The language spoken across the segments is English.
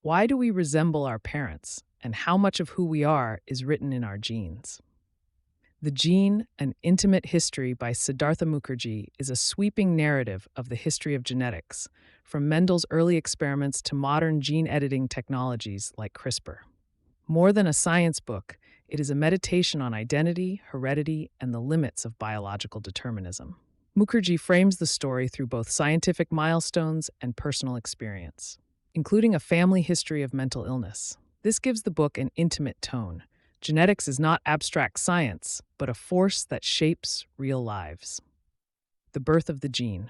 Why do we resemble our parents, and how much of who we are is written in our genes? The Gene, An Intimate History by Siddhartha Mukherjee is a sweeping narrative of the history of genetics, from Mendel's early experiments to modern gene editing technologies like CRISPR. More than a science book, it is a meditation on identity, heredity, and the limits of biological determinism. Mukherjee frames the story through both scientific milestones and personal experience, including a family history of mental illness. This gives the book an intimate tone. Genetics is not abstract science, but a force that shapes real lives. The birth of the gene.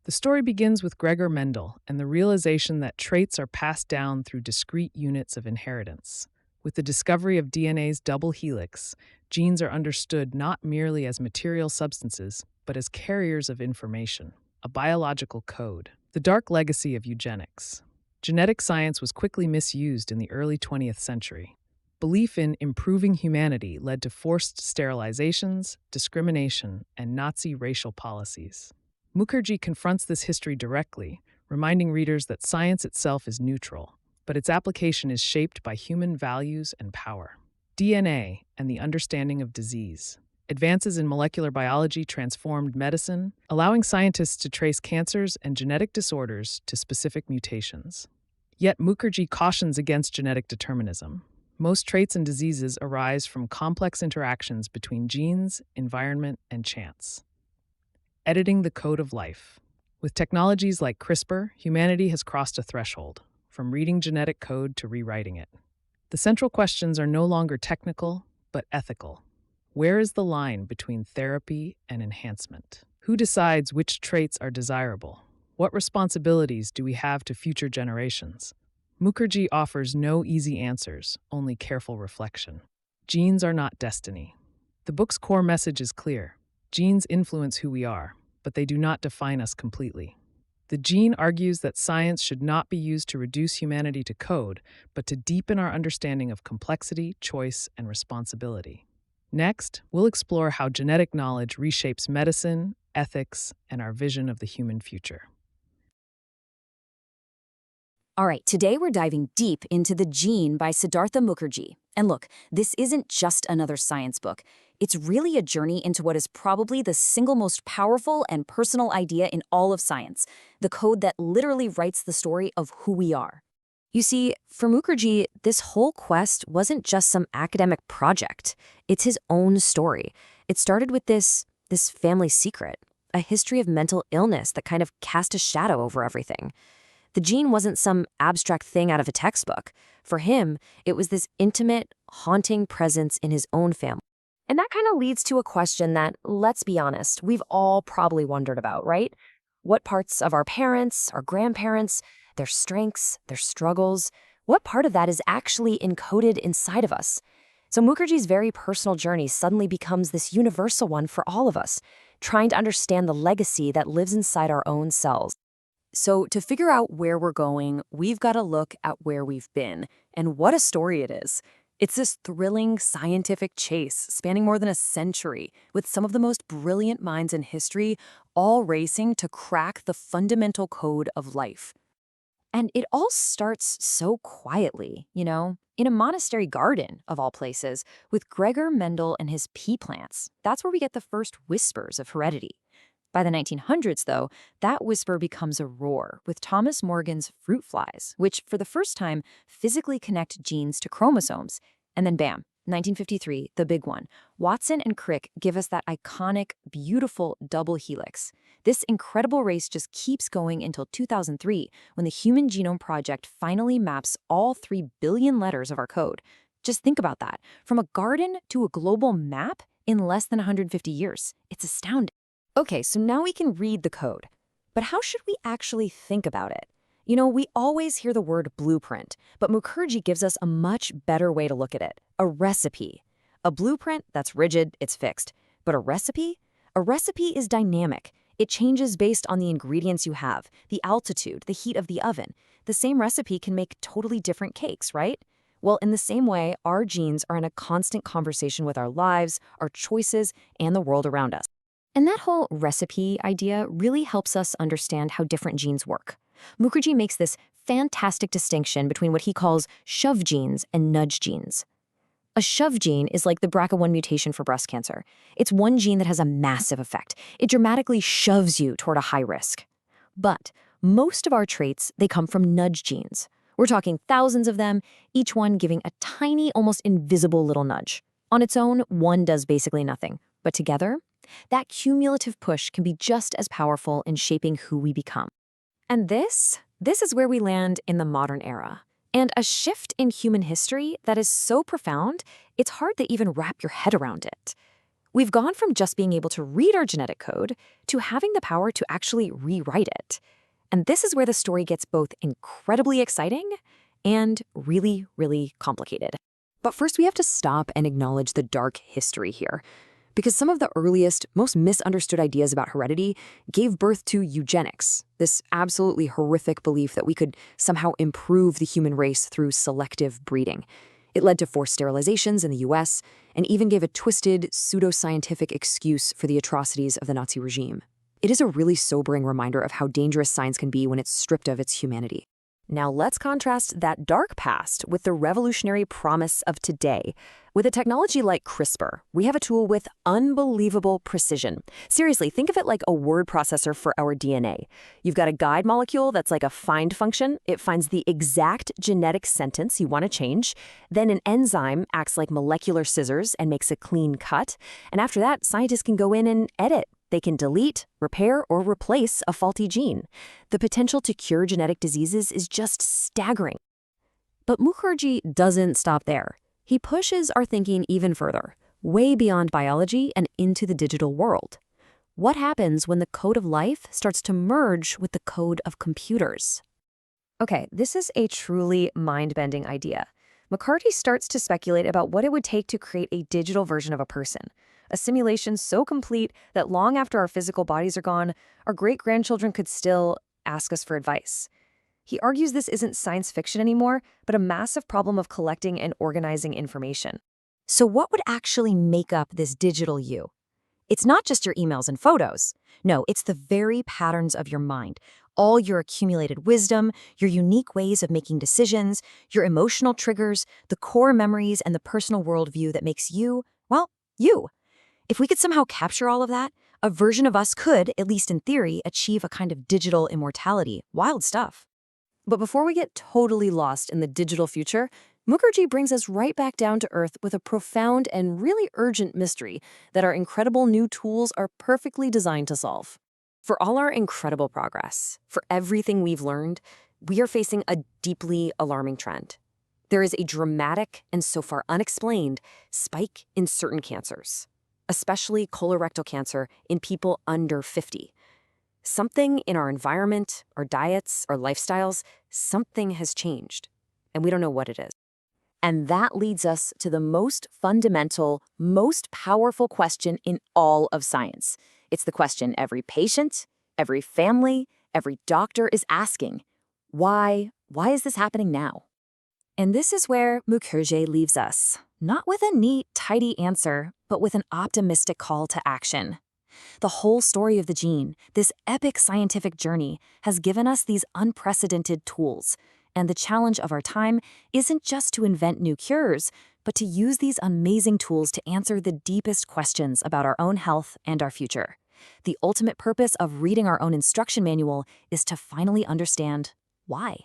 The story begins with Gregor Mendel and the realization that traits are passed down through discrete units of inheritance. With the discovery of DNA's double helix, genes are understood not merely as material substances, but as carriers of information, a biological code. The dark legacy of eugenics. Genetic science was quickly misused in the early 20th century. Belief in improving humanity led to forced sterilizations, discrimination, and Nazi racial policies. Mukherjee confronts this history directly, reminding readers that science itself is neutral, but its application is shaped by human values and power. DNA and the understanding of disease. Advances in molecular biology transformed medicine, allowing scientists to trace cancers and genetic disorders to specific mutations. Yet Mukherjee cautions against genetic determinism. Most traits and diseases arise from complex interactions between genes, environment, and chance. Editing the code of life. With technologies like CRISPR, humanity has crossed a threshold, from reading genetic code to rewriting it. The central questions are no longer technical, but ethical. Where is the line between therapy and enhancement? Who decides which traits are desirable? What responsibilities do we have to future generations? Mukherjee offers no easy answers, only careful reflection. Genes are not destiny. The book's core message is clear. Genes influence who we are, but they do not define us completely. The Gene argues that science should not be used to reduce humanity to code, but to deepen our understanding of complexity, choice, and responsibility. Next, we'll explore how genetic knowledge reshapes medicine, ethics, and our vision of the human future. All right, today we're diving deep into The Gene by Siddhartha Mukherjee. And look, this isn't just another science book. It's really a journey into what is probably the single most powerful and personal idea in all of science, the code that literally writes the story of who we are. You see, for Mukherjee, this whole quest wasn't just some academic project. It's his own story. It started with this family secret, a history of mental illness that kind of cast a shadow over everything. The gene wasn't some abstract thing out of a textbook. For him, it was this intimate, haunting presence in his own family. And that kind of leads to a question that, let's be honest, we've all probably wondered about, right? What parts of our parents, our grandparents, their strengths, their struggles, what part of that is actually encoded inside of us? So Mukherjee's very personal journey suddenly becomes this universal one for all of us, trying to understand the legacy that lives inside our own cells. So to figure out where we're going, we've got to look at where we've been. And what a story it is. It's this thrilling scientific chase spanning more than a century, with some of the most brilliant minds in history all racing to crack the fundamental code of life. And it all starts so quietly, in a monastery garden, of all places, with Gregor Mendel and his pea plants. That's where we get the first whispers of heredity. By the 1900s, though, that whisper becomes a roar with Thomas Morgan's fruit flies, which, for the first time, physically connect genes to chromosomes. And then bam, 1953, the big one. Watson and Crick give us that iconic, beautiful double helix. This incredible race just keeps going until 2003, when the Human Genome Project finally maps all 3 billion letters of our code. Just think about that. From a garden to a global map in less than 150 years. It's astounding. Okay, so now we can read the code. But how should we actually think about it? We always hear the word blueprint, but Mukherjee gives us a much better way to look at it. A recipe. A blueprint, that's rigid, it's fixed. But a recipe? A recipe is dynamic. It changes based on the ingredients you have, the altitude, the heat of the oven. The same recipe can make totally different cakes, right? Well, in the same way, our genes are in a constant conversation with our lives, our choices, and the world around us. And that whole recipe idea really helps us understand how different genes work. Mukherjee makes this fantastic distinction between what he calls shove genes and nudge genes. A shove gene is like the BRCA1 mutation for breast cancer. It's one gene that has a massive effect. It dramatically shoves you toward a high risk. But most of our traits, they come from nudge genes. We're talking thousands of them, each one giving a tiny, almost invisible little nudge. On its own, one does basically nothing. But together, that cumulative push can be just as powerful in shaping who we become. And this is where we land in the modern era. And a shift in human history that is so profound, it's hard to even wrap your head around it. We've gone from just being able to read our genetic code to having the power to actually rewrite it. And this is where the story gets both incredibly exciting and really, really complicated. But first, we have to stop and acknowledge the dark history here. Because some of the earliest, most misunderstood ideas about heredity gave birth to eugenics, this absolutely horrific belief that we could somehow improve the human race through selective breeding. It led to forced sterilizations in the US and even gave a twisted, pseudoscientific excuse for the atrocities of the Nazi regime. It is a really sobering reminder of how dangerous science can be when it's stripped of its humanity. Now let's contrast that dark past with the revolutionary promise of today. With a technology like CRISPR, we have a tool with unbelievable precision. Seriously, think of it like a word processor for our DNA. You've got a guide molecule that's like a find function. It finds the exact genetic sentence you want to change. Then an enzyme acts like molecular scissors and makes a clean cut. And after that, scientists can go in and edit. They can delete, repair, or replace a faulty gene. The potential to cure genetic diseases is just staggering. But Mukherjee doesn't stop there. He pushes our thinking even further, way beyond biology and into the digital world. What happens when the code of life starts to merge with the code of computers? Okay, this is a truly mind-bending idea. McCarthy starts to speculate about what it would take to create a digital version of a person. A simulation so complete that long after our physical bodies are gone, our great-grandchildren could still ask us for advice. He argues this isn't science fiction anymore, but a massive problem of collecting and organizing information. So what would actually make up this digital you? It's not just your emails and photos. No, it's the very patterns of your mind, all your accumulated wisdom, your unique ways of making decisions, your emotional triggers, the core memories, and the personal worldview that makes you, well, you. If we could somehow capture all of that, a version of us could, at least in theory, achieve a kind of digital immortality. Wild stuff. But before we get totally lost in the digital future, Mukherjee brings us right back down to earth with a profound and really urgent mystery that our incredible new tools are perfectly designed to solve. For all our incredible progress, for everything we've learned, we are facing a deeply alarming trend. There is a dramatic and so far unexplained spike in certain cancers, especially colorectal cancer in people under 50. Something in our environment, our diets, our lifestyles, something has changed, and we don't know what it is. And that leads us to the most fundamental, most powerful question in all of science. It's the question every patient, every family, every doctor is asking. Why? Why is this happening now? And this is where Mukherjee leaves us, not with a neat, tidy answer, but with an optimistic call to action. The whole story of the gene, this epic scientific journey, has given us these unprecedented tools. And the challenge of our time isn't just to invent new cures, but to use these amazing tools to answer the deepest questions about our own health and our future. The ultimate purpose of reading our own instruction manual is to finally understand why.